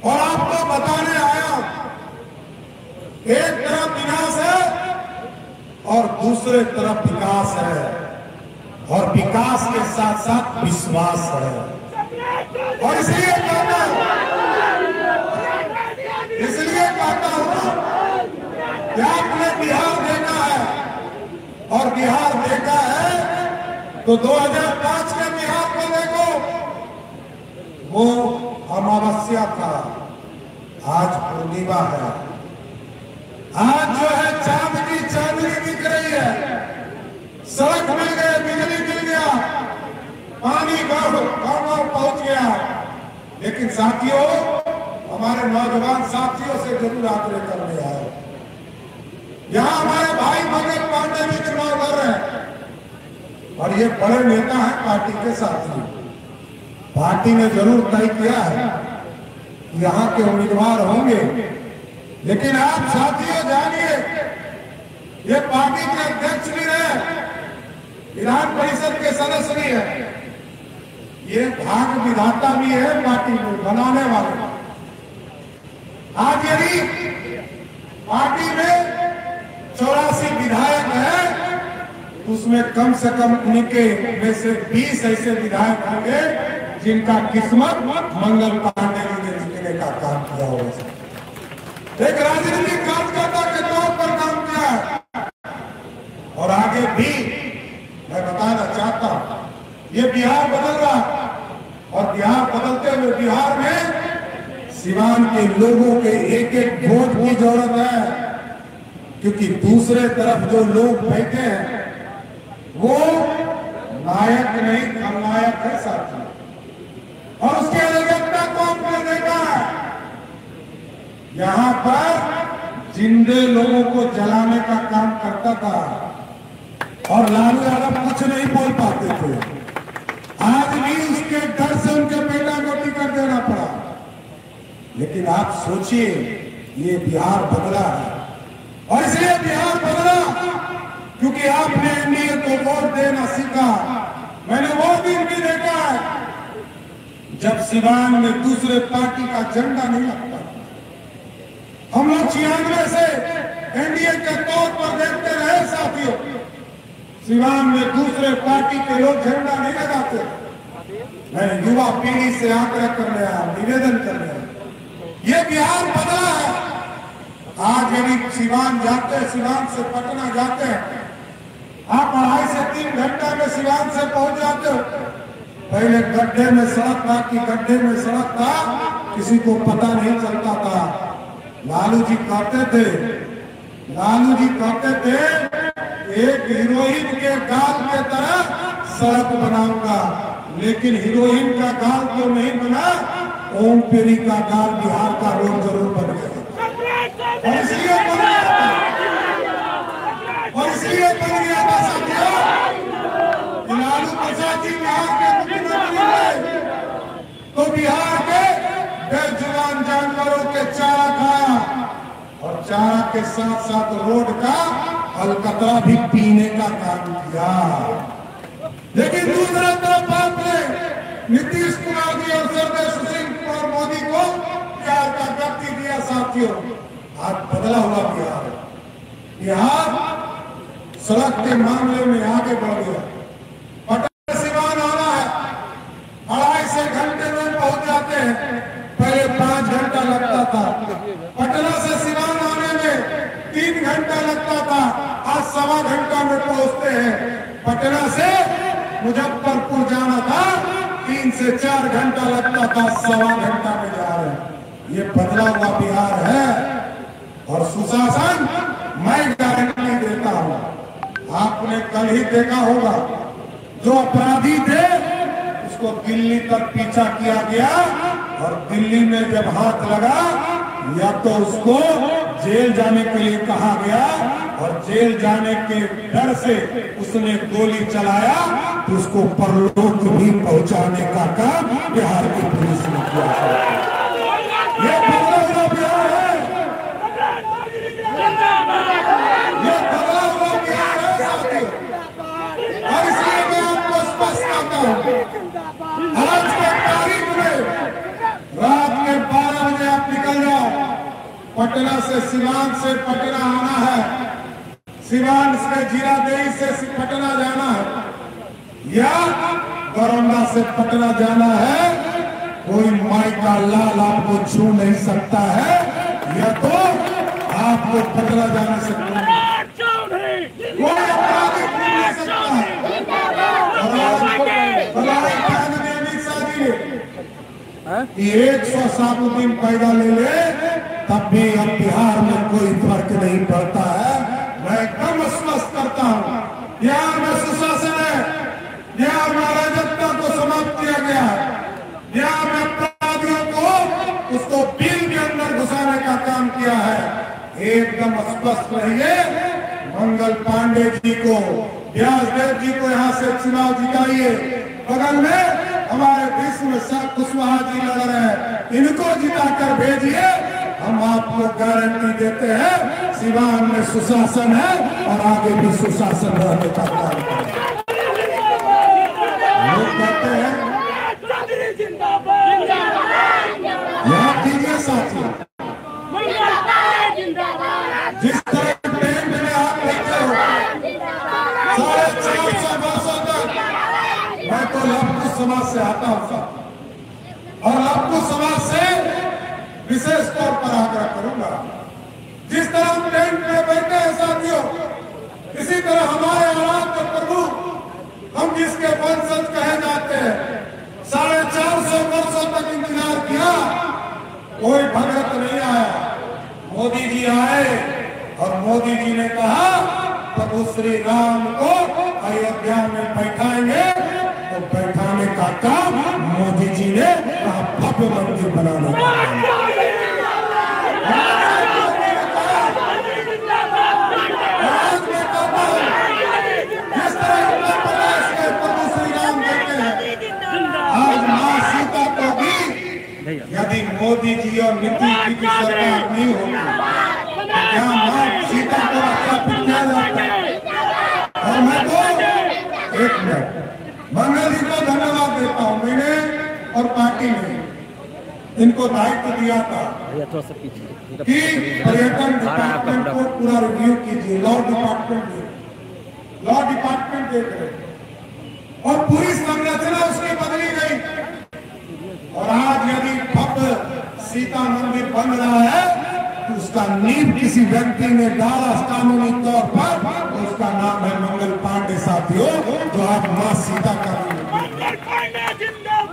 और आपको बताने आया, एक तरफ विनाश है और दूसरे तरफ विकास है, और विकास के साथ साथ विश्वास है। और इसलिए कहता हूं कि आपने बिहार देखा है, और बिहार देखा है तो 2005 के बिहार को देखो, वो अमावस्या था, आज पूर्णिमा है। आज जो है चांद की चांदनी दिख रही है, सड़क मिल गए, बिजली मिल गया, पानी गांव पहुंच गया। लेकिन साथियों, हमारे नौजवान साथियों से जरूर आग्रह करने आए, यहां हमारे भाई भगत पांडे भी चुनाव लड़ रहे हैं, और ये बड़े नेता हैं पार्टी के साथी। पार्टी ने जरूर तय किया है कि यहाँ के उम्मीदवार होंगे, लेकिन आप साथियों जानिए, ये पार्टी के अध्यक्ष भी रहे, विधान परिषद के सदस्य भी है, ये भाग विधाता भी है पार्टी को बनाने वाले। आज यदि पार्टी में 84 विधायक है, उसमें कम से कम उनके में से 20 ऐसे विधायक होंगे जिनका किस्मत मंगल पांडे जी ने लिखने का काम किया होगा। एक राजनीतिक कार्यकर्ता के तौर पर काम किया है, और आगे भी मैं बताना चाहता हूं, ये बिहार बदल रहा, और बिहार बदलते हुए बिहार में सिवान के लोगों के एक एक वोट की जरूरत है, क्योंकि दूसरे तरफ जो लोग बैठे हैं वो नायक नहीं खलनायक है साथी, और उसकी अलगता को आपने देखा है। यहां पर जिंदे लोगों को जलाने का काम करता था, और लालू यादव कुछ नहीं बोल पाते थे। आज भी उसके डर से उनके बेटा को टिकट देना पड़ा। लेकिन आप सोचिए, ये बिहार बदला है, और इसलिए बिहार बदला क्योंकि आपने एनडीए को वोट देना सीखा। मैंने वो दिन भी देखा है जब सिवान में दूसरे पार्टी का झंडा नहीं लगता। हम लोग 96 से एनडीए के तौर पर देखते रहे साथियों, सिवान में दूसरे पार्टी के लोग झंडा नहीं लगाते। मैं युवा पीढ़ी से आग्रह करने आया, निवेदन करने आया, ये बिहार बदला है। आज यदि सिवान जाते हैं, सिवान से पटना जाते हैं, आप 2.5 से 3 घंटा में सिवान से पहुंच जाते हो। पहले गड्ढे में सड़क था कि गड्ढे में सड़क था, किसी को पता नहीं चलता था। लालू जी कहते थे एक हीरोइन के गाल के तरह सड़क बनाऊंगा, लेकिन हीरोइन का गाल तो नहीं बना, ओम पेरी का गाल बिहार का रोड जरूर बन गया। और इसलिए बन गया था साथियों, लालू प्रसाद जी बिहार के मुख्यमंत्री रहे तो बिहार के बेजुबान जानवरों के चारा खाया, और चारा के साथ साथ रोड का अलकतरा भी पीने का काम किया। लेकिन दूसरा तरफ आपने नीतीश कुमार जी और सरदार सुशील कुमार मोदी को प्यार का व्यक्ति दिया साथियों। आज बदला हुआ बिहार, बिहार सड़क के मामले में आगे बढ़ गया। पटना सिवान आना है, 2.5 से घंटे में पहुंच जाते हैं, पहले 5 घंटा लगता था। पटना से सिवान आने में 3 घंटा लगता था, आज 1.25 घंटा में पहुंचते हैं। पटना से मुजफ्फरपुर जाना था, 3 से 4 घंटा लगता था, 1.25 घंटा में जा रहे हैं। ये बदला हुआ बिहार है, और सुशासन मैं गारंटी देता हूं। आपने कल ही देखा होगा, जो अपराधी थे उसको दिल्ली तक पीछा किया गया, और दिल्ली में जब हाथ लगा, या तो उसको जेल जाने के लिए कहा गया, और जेल जाने के डर से उसने गोली चलाया, तो उसको परलोक भी पहुंचाने का काम बिहार की पुलिस ने किया है। ये बदला हुआ बिहार है, ये बदला हुआ बिहार है साथियों। और इसलिए मैं आपको स्पष्ट कहता हूं, आज के तारीख में रात के 12 बजे पटना से सिवान से पटना आना है, सिवान से जीरादेई से पटना जाना है या दरौंदा से पटना जाना है, कोई माई का लाल आपको छू नहीं सकता है, या तो आपको पटना जाने से कोई अपराधी छू नहीं सकता है। कि 107 दिन पैदा ले ले तब भी अब बिहार में कोई फर्क नहीं पड़ता है। मैं एकदम स्पष्ट करता हूँ, बिहार में सुशासन है, बिहार में अराजकता को समाप्त किया गया है, बिहार में अपराधियों को उसको बिल के अंदर घुसाने का काम किया है। एकदम स्पष्ट रहिए, मंगल पांडे जी को, व्यासदेव जी को यहाँ से चुनाव जिताइए, बगल में हमारे विश्व कुशवाहा जी लग रहे हैं, इनको जिताकर भेजिए। हम आपको गारंटी देते हैं सिवान में सुशासन है और आगे भी सुशासन रहने का काम लोग कहते हैं। याद कीजिए साथियों, जिस तरह ट्रेन में आप लेते हो 450 वर्षों तक, मैं तो लपकू समाज से आता हूं और लपकू समाज से विशेष तौर पर आग्रह करूंगा, जिस तरह हम ट्रेन में बैठे हैं साथियों, इसी तरह हमारे आराध्य प्रभु, हम जिसके वंशज कहे जाते हैं, 450 वर्षों तक इंतजार किया, कोई भगत नहीं आया। मोदी जी आए और मोदी जी ने कहा प्रभु श्री राम को अयोध्या में बैठाएंगे, तो बैठाने का काम मोदी जी ने कहा, भव्य मंदिर बनाने का काम। जिस तरह उत्तर प्रदेश के प्रभु श्री राम कहते हैं, आज मां सीता को भी यदि मोदी जी और नीतीश जी की सरकार नहीं होती, क्या मां सीता को स्थापित किया जाता है? और मैं तो एक मिनट मंगल जी को धन्यवाद देता हूं, मैंने और पार्टी ने इनको दायित्व दिया था कि पर्यटन डिपार्टमेंट को पूरा रिव्यू कीजिए। लॉ डिपार्टमेंट देख रहे और पूरी संरचना उसकी बदली गई, और आज यदि भव्य सीता मंदिर बन रहा है तो उसका नींव किसी व्यक्ति ने डाला कानूनी तौर पर, उसका नाम है मंगल पांडे साथियों, जो आज मां सीता का